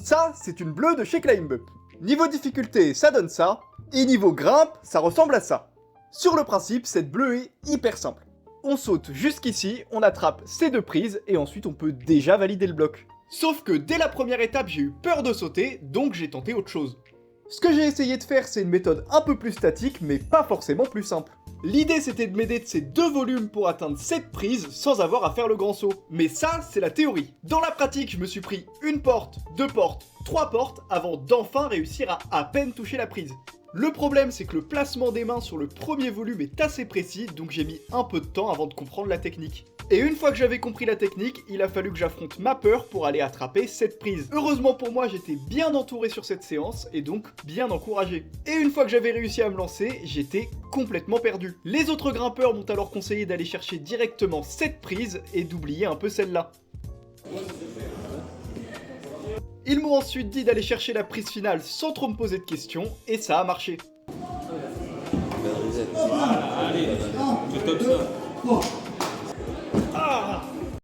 Ça, c'est une bleue de chez Climb. Niveau difficulté, ça donne ça, et niveau grimpe, ça ressemble à ça. Sur le principe, cette bleue est hyper simple. On saute jusqu'ici, on attrape ces deux prises, et ensuite on peut déjà valider le bloc. Sauf que dès la première étape, j'ai eu peur de sauter, donc j'ai tenté autre chose. Ce que j'ai essayé de faire, c'est une méthode un peu plus statique, mais pas forcément plus simple. L'idée c'était de m'aider de ces deux volumes pour atteindre cette prise sans avoir à faire le grand saut. Mais ça, c'est la théorie. Dans la pratique, je me suis pris une porte, deux portes, trois portes avant d'enfin réussir à peine toucher la prise. Le problème, c'est que le placement des mains sur le premier volume est assez précis, donc j'ai mis un peu de temps avant de comprendre la technique. Et une fois que j'avais compris la technique, il a fallu que j'affronte ma peur pour aller attraper cette prise. Heureusement pour moi, j'étais bien entouré sur cette séance, et donc bien encouragé. Et une fois que j'avais réussi à me lancer, j'étais complètement perdu. Les autres grimpeurs m'ont alors conseillé d'aller chercher directement cette prise, et d'oublier un peu celle-là. Ils m'ont ensuite dit d'aller chercher la prise finale sans trop me poser de questions, et ça a marché. Voilà, allez, c'est comme ça.